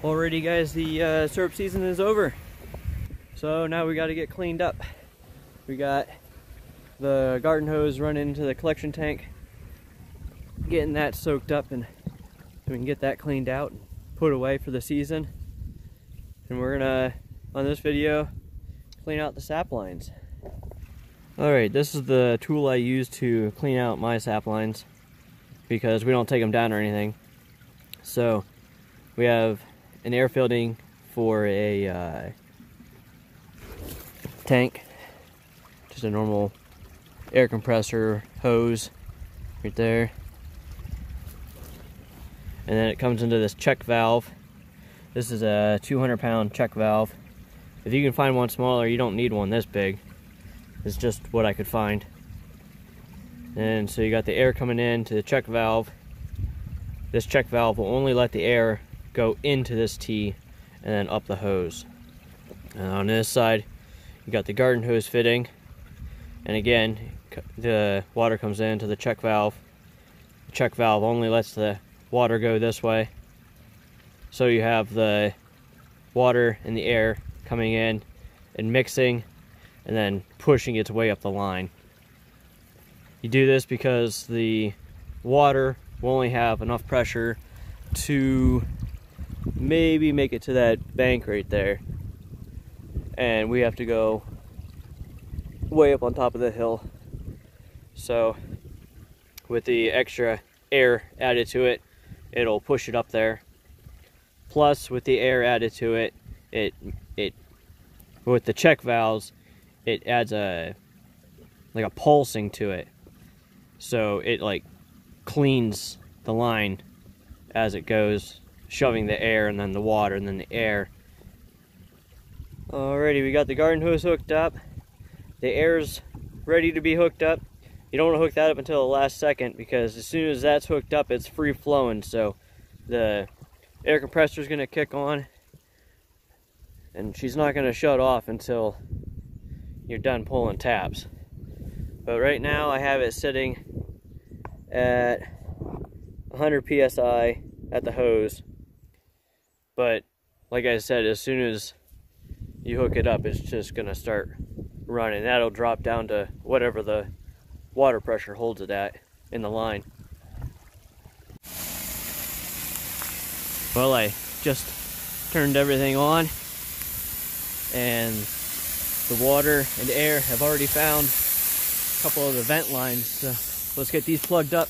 Alrighty guys, the syrup season is over. So now we got to get cleaned up. We got the garden hose running into the collection tank, getting that soaked up, and we can get that cleaned out and put away for the season. And we're gonna, on this video, clean out the sap lines. Alright, this is the tool I use to clean out my sap lines because we don't take them down or anything. So we have an air filling for a tank, just a normal air compressor hose right there, and then it comes into this check valve. This is a 200-pound check valve. If you can find one smaller, you don't need one this big. It's just what I could find. And so you got the air coming in to the check valve. This check valve will only let the air go into this T and then up the hose. And on this side, you got the garden hose fitting, and again, the water comes into the check valve. The check valve only lets the water go this way, so you have the water and the air coming in and mixing and then pushing its way up the line. You do this because the water will only have enough pressure to maybe make it to that bank right there, and we have to go way up on top of the hill. So with the extra air added to it, it'll push it up there. Plus with the air added to it, with the check valves, it adds a pulsing to it, so it like cleans the line as it goes, shoving the air and then the water and then the air. Alrighty, we got the garden hose hooked up. The air's ready to be hooked up. You don't want to hook that up until the last second, because as soon as that's hooked up, it's free flowing. So the air compressor is going to kick on, and she's not going to shut off until you're done pulling taps. But right now I have it sitting at 100 psi at the hose. But like I said, as soon as you hook it up, it's just gonna start running. That'll drop down to whatever the water pressure holds it at in the line. Well, I just turned everything on, and the water and air have already found a couple of the vent lines, so let's get these plugged up.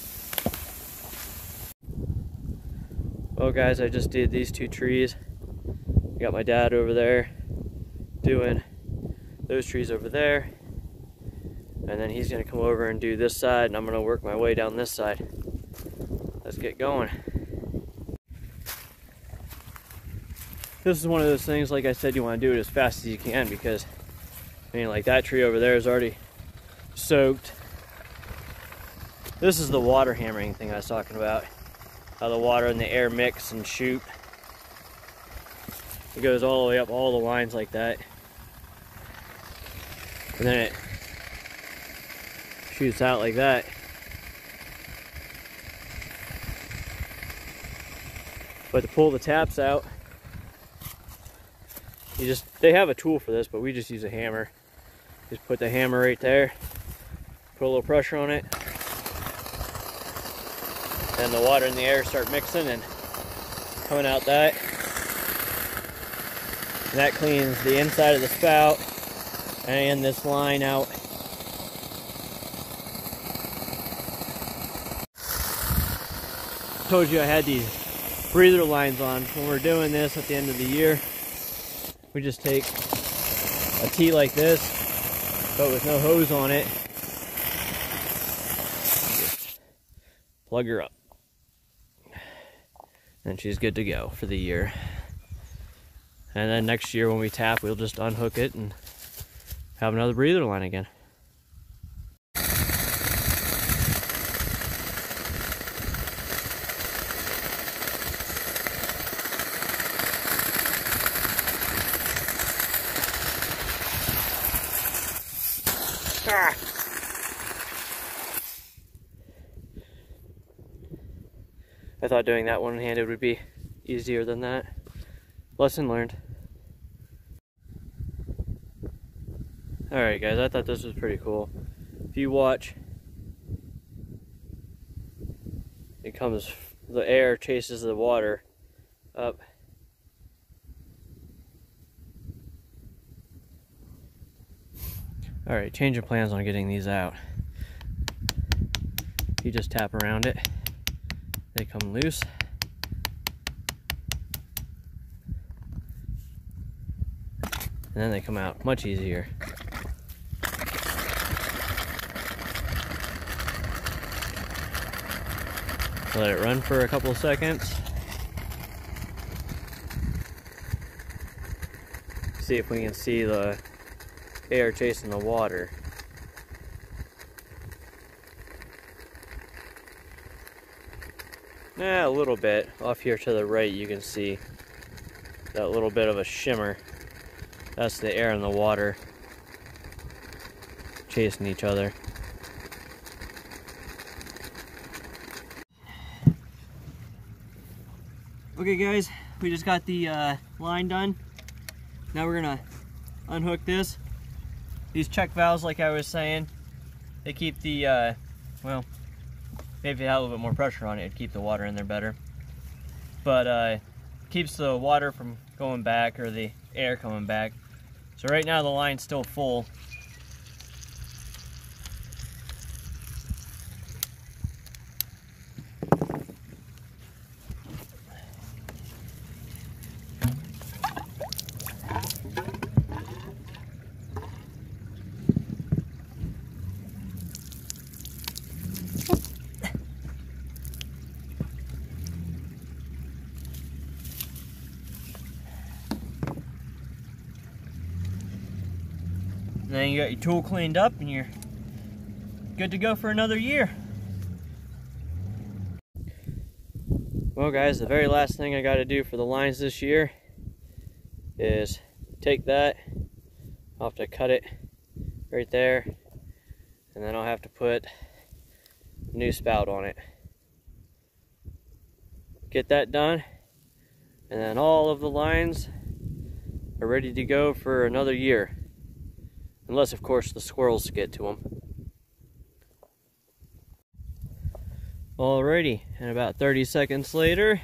Well guys, I just did these two trees. Got my dad over there doing those trees over there, and then he's gonna come over and do this side, and I'm gonna work my way down this side. Let's get going. This is one of those things, like I said, you want to do it as fast as you can, because I mean, like that tree over there is already soaked. This is the water hammering thing I was talking about, how the water and the air mix and shoot. It goes all the way up all the lines like that, and then it shoots out like that. But to pull the taps out, they have a tool for this, but we just use a hammer. Just put the hammer right there, put a little pressure on it, and the water and the air start mixing and coming out that. And that cleans the inside of the spout and this line out. I told you I had these breather lines on. When we're doing this at the end of the year, we just take a T like this, but with no hose on it. Just plug her up, and she's good to go for the year. And then next year when we tap, we'll just unhook it and have another breather line again. Ah. I thought doing that one-handed would be easier than that. Lesson learned. Alright guys, I thought this was pretty cool. If you watch, it comes, the air chases the water up. Alright, change of plans on getting these out. You just tap around it, they come loose. And then they come out much easier. Let it run for a couple of seconds. See if we can see the air chasing the water. A little bit. Off here to the right you can see that little bit of a shimmer. That's the air and the water chasing each other. Okay guys, we just got the line done. Now we're gonna unhook this. These check valves, like I was saying, they keep the, well, maybe if you had a little bit more pressure on it, it'd keep the water in there better. But keeps the water from going back, or the air coming back. So right now the line's still full. And then you got your tool cleaned up and you're good to go for another year. Well guys, the very last thing I got to do for the lines this year is take that, I'll have to cut it right there, and then I'll have to put a new spout on it. Get that done, and then all of the lines are ready to go for another year. Unless, of course, the squirrels get to them. Alrighty, and about 30 seconds later,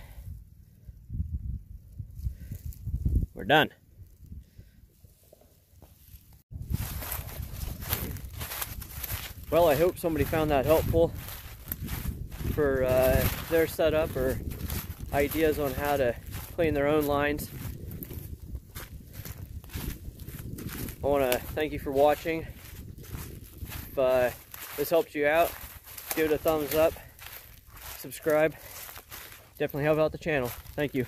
we're done. Well, I hope somebody found that helpful for their setup or ideas on how to clean their own lines. I want to thank you for watching. If this helps you out, give it a thumbs up, subscribe. Definitely help out the channel. Thank you.